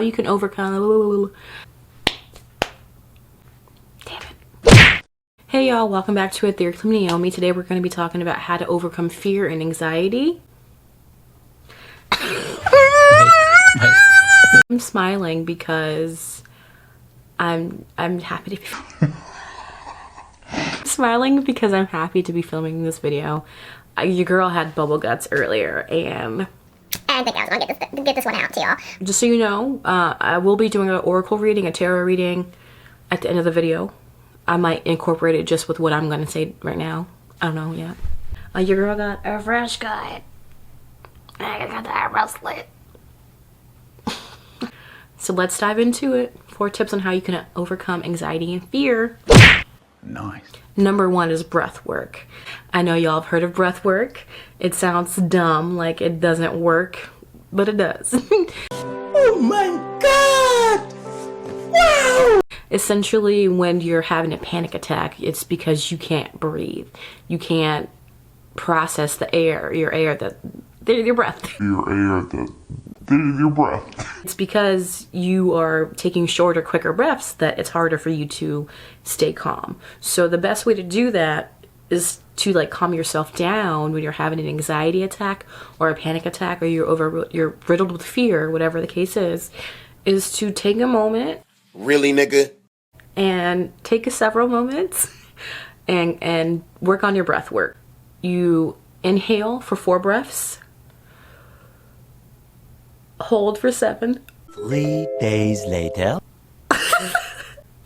you can overcome. Damn it. Hey y'all, welcome back to A Theory with Naomi. Today we're going to be talking about how to overcome fear and anxiety. I'm smiling because I'm happy to be smiling because I'm happy to be filming this video. Your girl had bubble guts earlier, and I think I was gonna get this one out to y'all. Just so you know, I will be doing an oracle reading, a tarot reading at the end of the video. I might incorporate it just with what I'm gonna say right now. I don't know yet. Your girl got a fresh cut. I got the eyebrow slit. So let's dive into it. 4 tips on how you can overcome anxiety and fear. Nice. Number 1 is breath work. I know y'all have heard of breath work. It sounds dumb, like it doesn't work, but it does. Oh my God! Wow! Essentially, when you're having a panic attack, it's because you can't breathe. You can't process the air, your breath. Your breath. It's because you are taking shorter, quicker breaths that it's harder for you to stay calm. So the best way to do that is to like calm yourself down when you're having an anxiety attack or a panic attack, or you're riddled with fear, whatever the case is to take a moment. Really, nigga? And take several moments and work on your breath work. You inhale for 4 breaths. Hold for 7. 3 days later.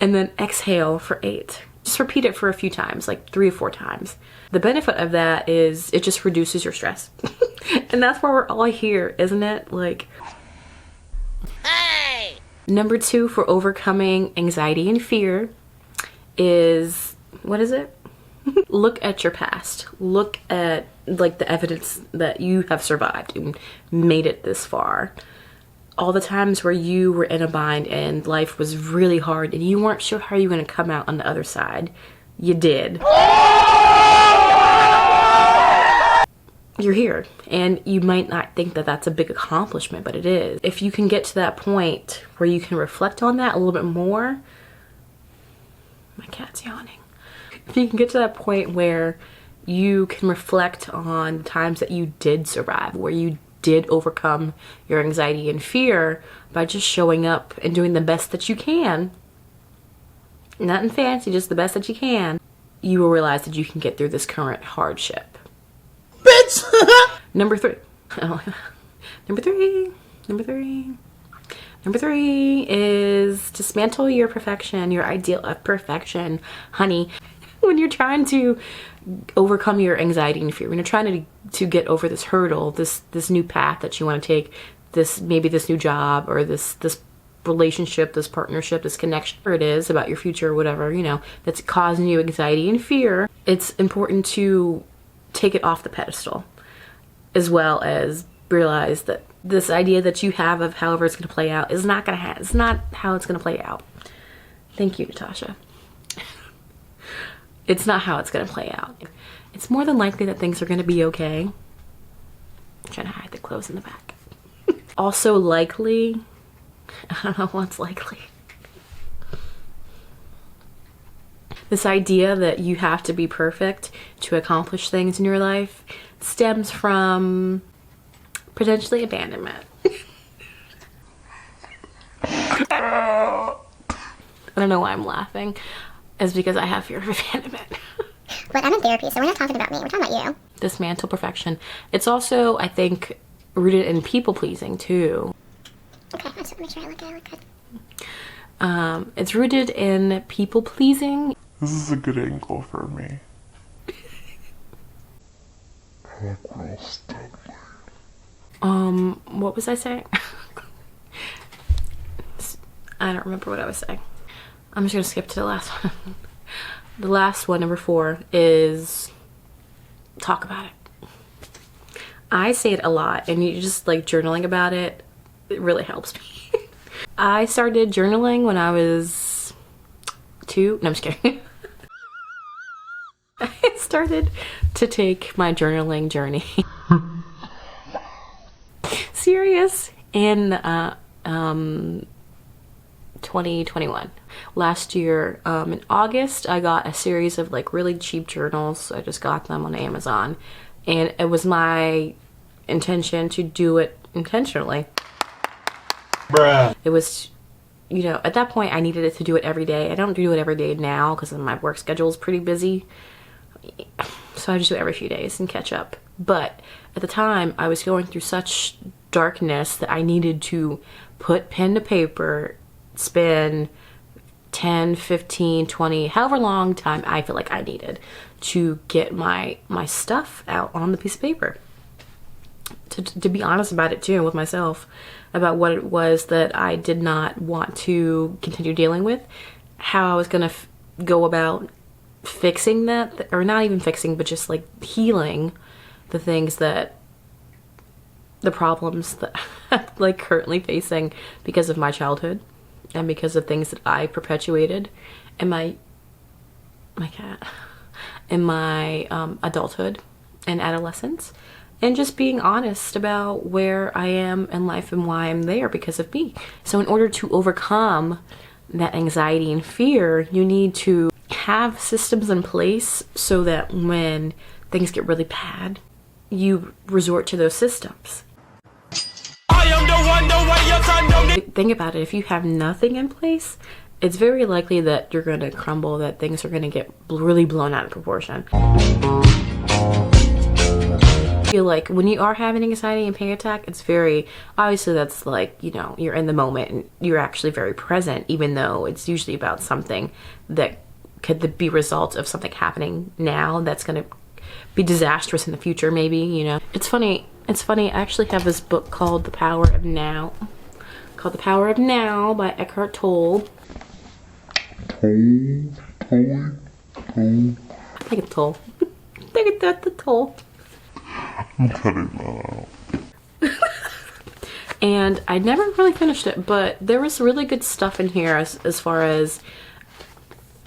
And then exhale for 8. Just repeat it for a few times, like 3 or 4 times. The benefit of that is it just reduces your stress. And that's why we're all here, isn't it? Like, Hey! Number 2 for overcoming anxiety and fear is, what is it? Look at your past. Look at like the evidence that you have survived and made it this far. All the times where you were in a bind and life was really hard and you weren't sure how you were going to come out on the other side. You did. You're here, and you might not think that that's a big accomplishment, but it is. If you can get to that point where you can reflect on that a little bit more. My cat's yawning. If you can get to that point where you can reflect on the times that you did survive, where you did overcome your anxiety and fear by just showing up and doing the best that you can, nothing fancy, just the best that you can, you will realize that you can get through this current hardship. Bitch! Number 3. Number 3 is dismantle your perfection, your ideal of perfection, honey. When you're trying to overcome your anxiety and fear, when you're trying to get over this hurdle, this new path that you want to take, maybe this new job or this relationship, this partnership, this connection, whatever it is about your future or whatever, you know, that's causing you anxiety and fear, it's important to take it off the pedestal, as well as realize that this idea that you have of however it's going to play out is not it's not how it's going to play out. Thank you, Natasha. It's not how it's going to play out. It's more than likely that things are going to be okay. I'm trying to hide the clothes in the back. Also likely, I don't know what's likely. This idea that you have to be perfect to accomplish things in your life stems from potentially abandonment. I don't know why I'm laughing. It's because I have fear of abandonment. But I'm in therapy, so we're not talking about me. We're talking about you. Dismantle perfection. It's also, I think, rooted in people pleasing too. Okay, I just want to make sure I look good. It's rooted in people pleasing. This is a good angle for me. What was I saying? I don't remember what I was saying. I'm just gonna skip to the last one. The last one, number 4, is talk about it. I say it a lot, and you just like journaling about it. It really helps me. I started journaling when I was 2. No, I'm just kidding. I started to take my journaling journey serious in 2021. Last year, in August, I got a series of like really cheap journals. I just got them on Amazon, and it was my intention to do it intentionally. Bruh. It was, you know, at that point I needed it to do it every day. I don't do it every day now because my work schedule is pretty busy, so I just do it every few days and catch up. But at the time I was going through such darkness that I needed to put pen to paper, spend 10, 15, 20, however long time I feel like I needed to get my stuff out on the piece of paper. To be honest about it too, with myself, about what it was that I did not want to continue dealing with, how I was gonna go about fixing that, or not even fixing, but just like healing the things that, the problems that I'm like currently facing because of my childhood and because of things that I perpetuated in my cat, in my adulthood and adolescence. And just being honest about where I am in life and why I'm there because of me. So in order to overcome that anxiety and fear, you need to have systems in place so that when things get really bad, you resort to those systems. I am the one, the way your son don't. Think about it. If you have nothing in place, it's very likely that you're going to crumble, that things are going to get really blown out of proportion. Feel like when you are having anxiety and panic attack, it's very obviously, that's like, you know, you're in the moment and you're actually very present, even though it's usually about something that could be result of something happening now that's going to be disastrous in the future, maybe, you know. It's funny, I actually have this book called The Power of Now, by Eckhart Tolle. I think it's Tolle. I think that's the Tolle. I'm cutting that out. And I never really finished it, but there was really good stuff in here as far as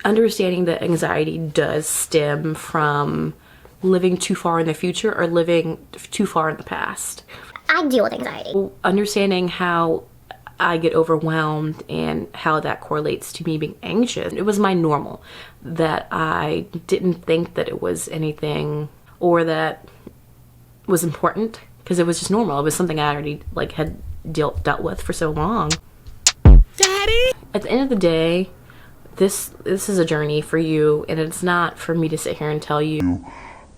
understanding that anxiety does stem from living too far in the future or living too far in the past. I deal with anxiety. Understanding how I get overwhelmed and how that correlates to me being anxious. It was my normal, that I didn't think that it was anything or that was important, because it was just normal. It was something I already like had dealt with for so long. Daddy. At the end of the day, this is a journey for you, and it's not for me to sit here and tell you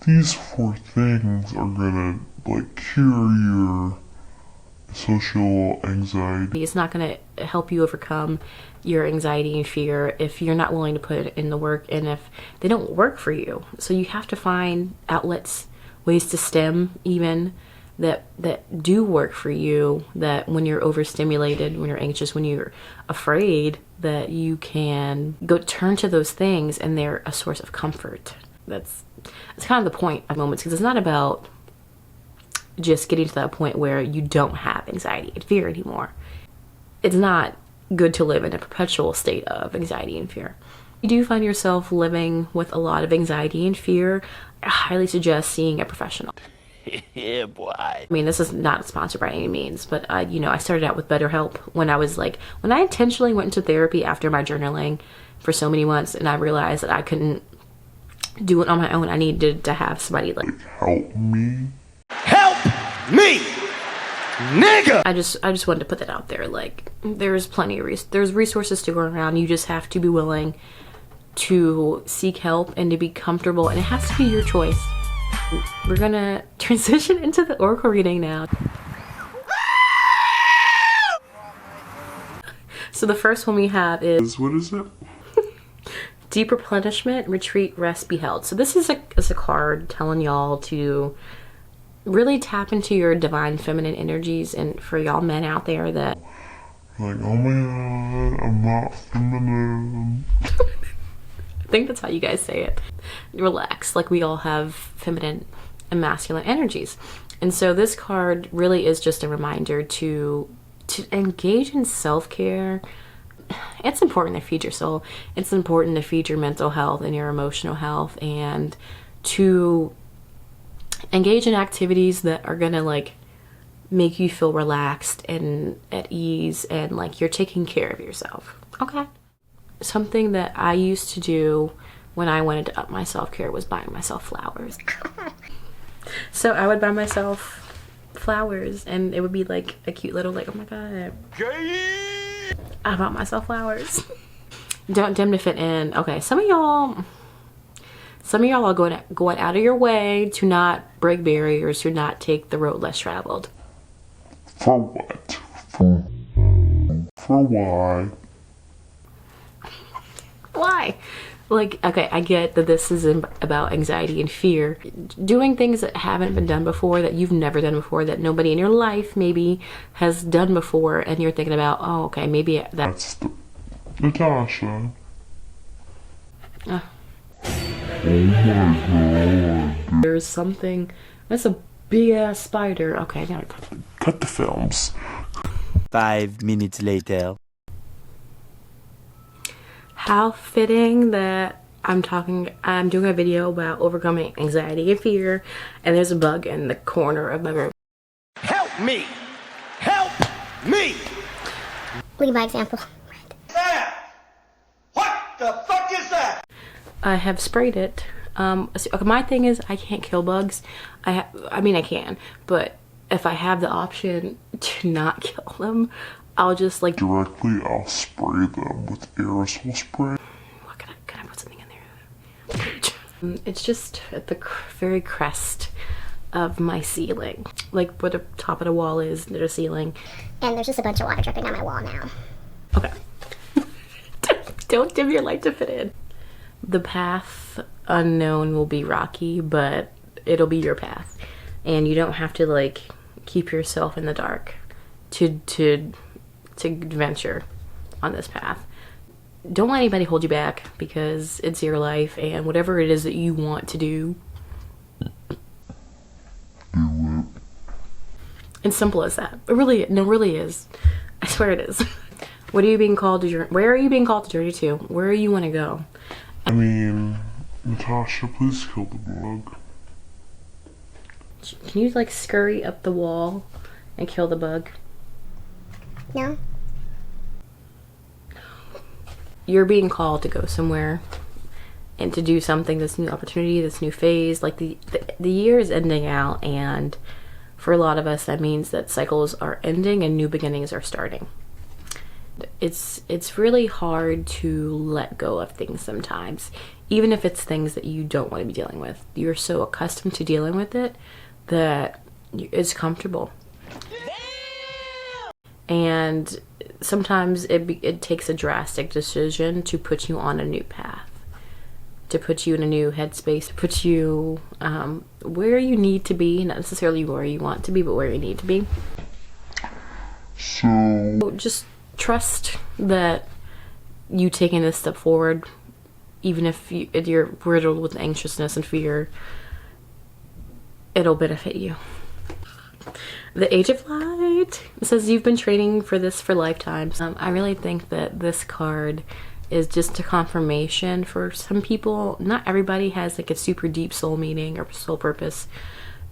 These 4 things are gonna like cure your social anxiety. it's not going to help you overcome your anxiety and fear if you're not willing to put in the work and if they don't work for you. So you have to find outlets, ways to stem even that do work for you, that when you're overstimulated, when you're anxious, when you're afraid, that you can go turn to those things and they're a source of comfort. That's kind of the point of moments, because it's not about just getting to that point where you don't have anxiety and fear anymore. It's not good to live in a perpetual state of anxiety and fear. If you do find yourself living with a lot of anxiety and fear, I highly suggest seeing a professional. Yeah, boy. I mean, this is not sponsored by any means, but I started out with BetterHelp when I intentionally went into therapy after my journaling for so many months, and I realized that I couldn't do it on my own. I needed to have somebody like Help me. Help me, nigga. I just wanted to put that out there. Like, there's plenty of there's resources to go around. You just have to be willing to seek help and to be comfortable, and it has to be your choice. We're gonna transition into the oracle reading now. So the first one we have is What is it? Deep Replenishment, Retreat, Rest, Be Held. So this is a card telling y'all to really tap into your divine feminine energies, and for y'all men out there that Like, oh my god, I'm not feminine. I think that's how you guys say it. Relax, like we all have feminine and masculine energies. And so this card really is just a reminder to engage in self-care. It's important to feed your soul. It's important to feed your mental health and your emotional health, and to engage in activities that are gonna like make you feel relaxed and at ease and like you're taking care of yourself. Okay. Something that I used to do when I wanted to up my self-care was buying myself flowers. So I would buy myself flowers and it would be like a cute little like, oh my god, I bought myself flowers. Don't dim to fit in. Okay, some of y'all are going out of your way to not break barriers, to not take the road less traveled. For what? For why? Why? Like, okay, I get that this is about anxiety and fear. Doing things that haven't been done before, that you've never done before, that nobody in your life maybe has done before, and you're thinking about, oh, okay, maybe That's Natasha. Oh my god. There's something. That's a big ass spider. Okay, I gotta Cut the films. 5 minutes later. How fitting that I'm doing a video about overcoming anxiety and fear, and there's a bug in the corner of my room. Help me! Help me! Lead by example. What the fuck is that? I have sprayed it. So my thing is I can't kill bugs. I mean I can, but if I have the option to not kill them, I'll just like Directly, I'll spray them with aerosol spray. what can I put something in there? It's just at the very crest of my ceiling, like where the top of the wall is, there's a ceiling. And there's just a bunch of water dripping on my wall now. Okay. Don't dim your light to fit in. The path unknown will be rocky, but it'll be your path, and you don't have to like keep yourself in the dark to venture on this path. Don't let anybody hold you back, because it's your life, and whatever it is that you want to do, it's simple as that. It really is. I swear it is. What are you being called to where are you being called to journey to? Where you want to go? I mean, Natasha, please kill the bug. Can you like scurry up the wall and kill the bug? No? You're being called to go somewhere and to do something, this new opportunity, this new phase. Like the year is ending out, and for a lot of us that means that cycles are ending and new beginnings are starting. It's really hard to let go of things sometimes, even if it's things that you don't want to be dealing with. You're so accustomed to dealing with it that it's comfortable. And sometimes it takes a drastic decision to put you on a new path, to put you in a new headspace, to put you where you need to be, not necessarily where you want to be, but where you need to be. So just trust that you taking this step forward, even if you're riddled with anxiousness and fear, it'll benefit you. The Age of Light says you've been training for this for lifetimes. I really think that this card is just a confirmation for some people. Not everybody has like a super deep soul meaning or soul purpose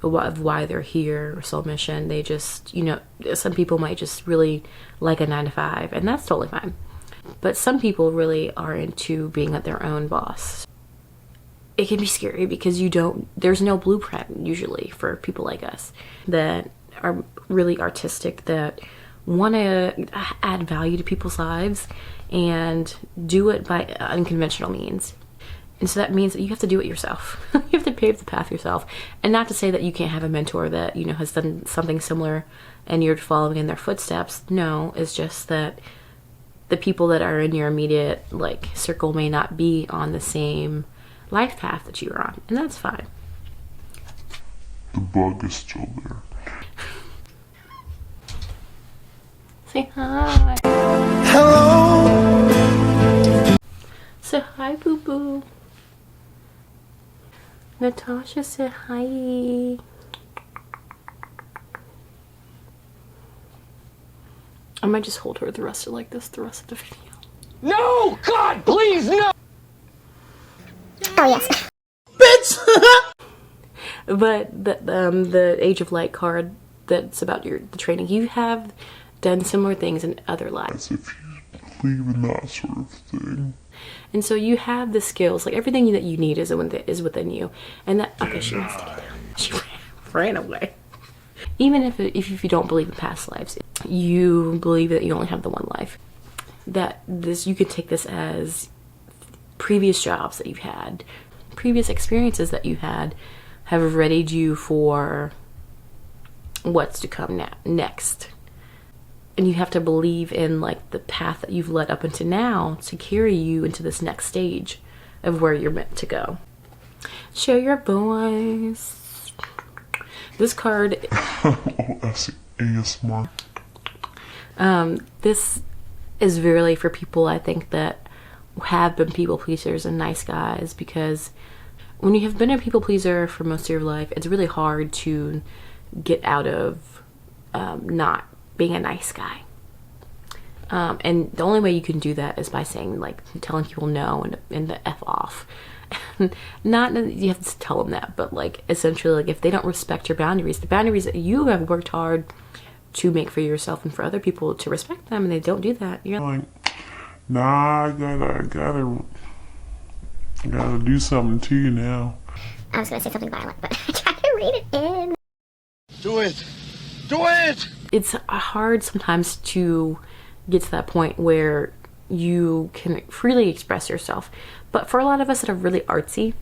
of why they're here, or soul mission. They just, you know, some people might just really like a 9-to-5, and that's totally fine. But some people really are into being their own boss. It can be scary because there's no blueprint usually for people like us that are really artistic, that want to add value to people's lives and do it by unconventional means. And so that means that you have to do it yourself. You have to pave the path yourself. And not to say that you can't have a mentor that, you know, has done something similar and you're following in their footsteps. No, it's just that the people that are in your immediate like circle may not be on the same life path that you are on. And that's fine. The bug is still there. Say hi. Hello! Say hi, boo-boo. Natasha, say hi. I might just hold her the rest of the rest of the video. No! God, please, no! Oh, yes. Bitch! But the Age of Light card that's about the training. You have done similar things in other lives. If you believe in that sort of thing. And so you have the skills, like everything that you need is within you. And that, okay, she wants to get down. She ran away. Even if you don't believe in past lives, you believe that you only have the one life. You could take this as previous jobs that you've had, previous experiences that you had have readied you for what's to come next. And you have to believe in like the path that you've led up into now to carry you into this next stage of where you're meant to go. Share your voice. This card that's ASMR. This is really for people, I think, that have been people pleasers and nice guys, because when you have been a people pleaser for most of your life, it's really hard to get out of not being a nice guy. And the only way you can do that is by saying, like, telling people no and the F off. Not that you have to tell them that, but like essentially, like, if they don't respect your boundaries, the boundaries that you have worked hard to make for yourself and for other people to respect them, and they don't do that, you're Like, nah, I gotta do something to you now. I was gonna say something violent, but I tried to read it in. Do it! Do it! It's hard sometimes to get to that point where you can freely express yourself. But for a lot of us that are really artsy,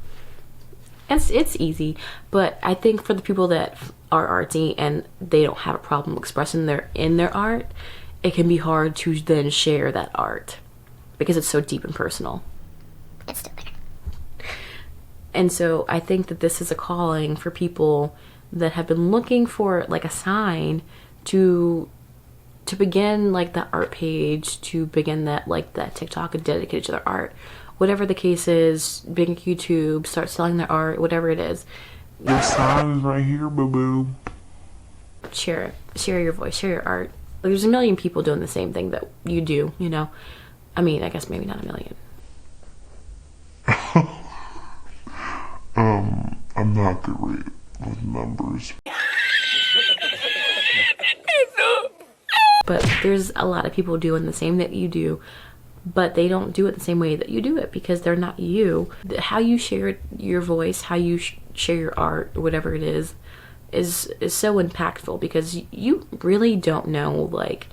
it's easy. But I think for the people that are artsy and they don't have a problem expressing in their art, it can be hard to then share that art because it's so deep and personal. It's still there. And so I think that this is a calling for people that have been looking for like a sign to begin like that art page, to begin that TikTok and dedicated to their art. Whatever the case is, big YouTube, start selling their art, whatever it is. Your sign is right here, boo-boo. Share it. Share your voice, share your art. Like, there's a million people doing the same thing that you do, you know? I mean, I guess maybe not a million. I'm not great with numbers. But there's a lot of people doing the same that you do, but they don't do it the same way that you do it because they're not you. How you share your voice, how you share your art, whatever it is so impactful, because you really don't know like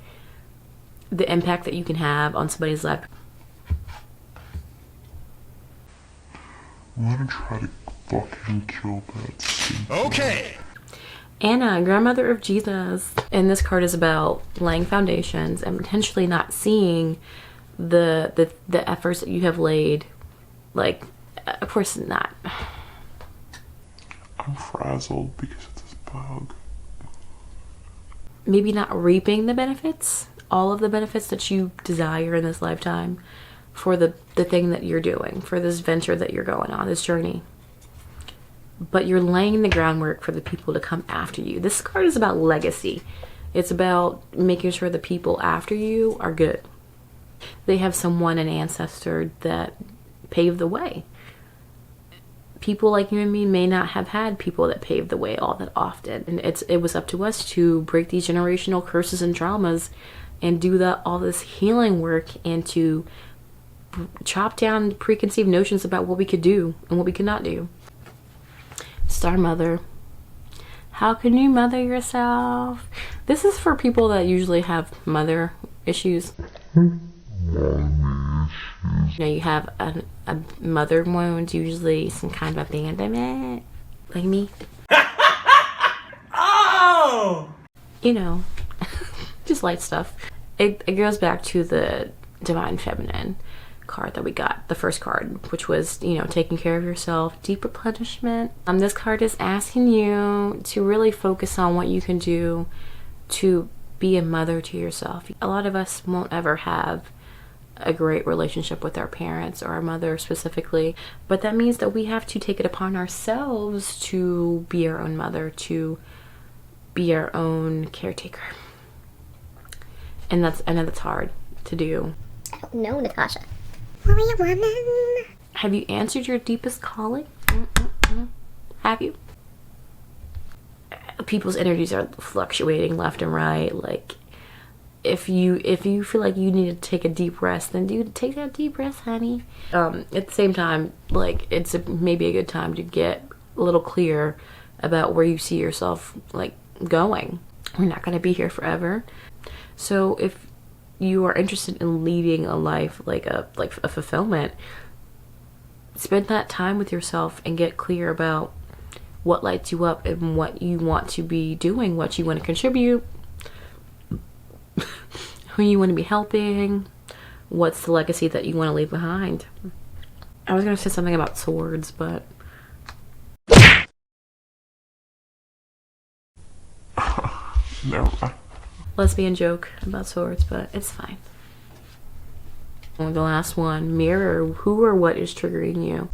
the impact that you can have on somebody's life. I'm gonna try to fucking kill that thing. Okay! Anna, grandmother of Jesus. And this card is about laying foundations and potentially not seeing the efforts that you have laid. Like, of course not. I'm frazzled because of this bug. Maybe not reaping the benefits, all of the benefits that you desire in this lifetime for the thing that you're doing, for this venture that you're going on, this journey. But you're laying the groundwork for the people to come after you. This card is about legacy. It's about making sure the people after you are good. They have someone, an ancestor, that paved the way. People like you and me may not have had people that paved the way all that often. And it was up to us to break these generational curses and traumas and do all this healing work, and to chop down preconceived notions about what we could do and what we could not do. Star Mother. How can you mother yourself? This is for people that usually have mother issues. You know, you have a mother wound, usually some kind of abandonment, like me. Oh! You know, just light stuff. It goes back to the Divine Feminine card that we got, the first card, which was, you know, taking care of yourself, deep replenishment. This card is asking you to really focus on what you can do to be a mother to yourself. A lot of us won't ever have a great relationship with our parents or our mother specifically, but that means that we have to take it upon ourselves to be our own mother, to be our own caretaker. And I know that's hard to do. I don't know, Natasha. Warrior woman. Have you answered your deepest calling? Have you? people's energies are fluctuating left and right. Like, if you feel like you need to take a deep rest, then take that deep rest, honey. At the same time, like, it's maybe a good time to get a little clear about where you see yourself, like, going. We're not going to be here forever. So if you are interested in leading a life like a fulfillment, spend that time with yourself and get clear about what lights you up and what you want to be doing, what you want to contribute, who you want to be helping, what's the legacy that you want to leave behind. I was going to say something about swords, but Never mind. lesbian joke about swords, but it's fine. And the last one, mirror who or what is triggering you.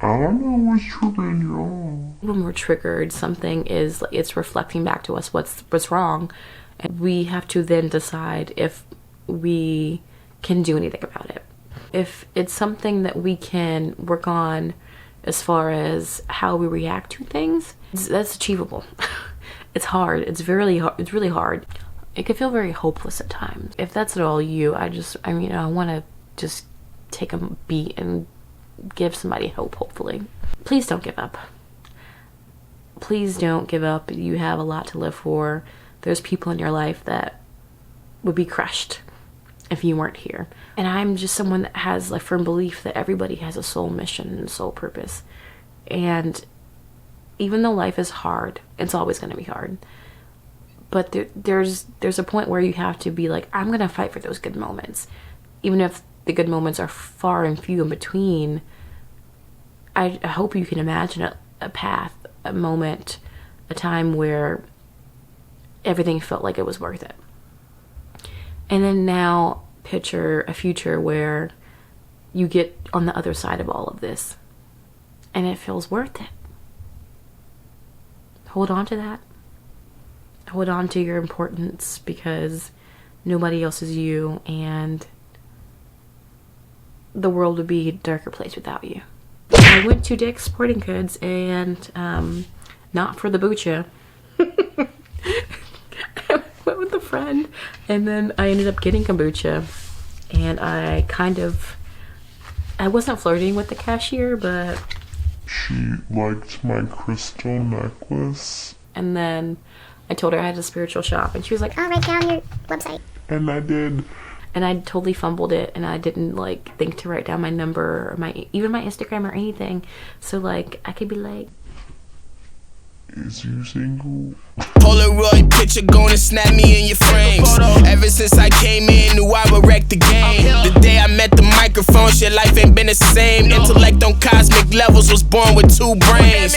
I don't know what's triggering you. When we're triggered, something is, it's reflecting back to us what's wrong, and we have to then decide if we can do anything about it. If it's something that we can work on as far as how we react to things, that's achievable. It's hard. It's really hard. It can feel very hopeless at times. If that's at all you, I want to just take a beat and give somebody hope, hopefully. Please don't give up. Please don't give up. You have a lot to live for. There's people in your life that would be crushed if you weren't here. And I'm just someone that has a firm belief that everybody has a soul mission and soul purpose. And even though life is hard, it's always going to be hard. But there's a point where you have to be like, I'm going to fight for those good moments. Even if the good moments are far and few in between, I hope you can imagine a path, a moment, a time where everything felt like it was worth it. And then now picture a future where you get on the other side of all of this and it feels worth it. Hold on to that. Hold on to your importance, because nobody else is you, and the world would be a darker place without you. I went to Dick's Sporting Goods, and not for the bucha. I went with a friend, and then I ended up getting kombucha, and I wasn't flirting with the cashier, but She liked my crystal necklace. and then I told her I had a spiritual shop, and she was like, I'll write down your website. And I did. and I totally fumbled it, and I didn't think to write down my number or even my Instagram or anything. So I could be like, Is you single? Polaroid picture gonna snap me in your frames. Ever since I came in, knew I would wreck the game. The day I met the microphone, shit, life ain't been the same. Intellect on cosmic levels, was born with 2 brains.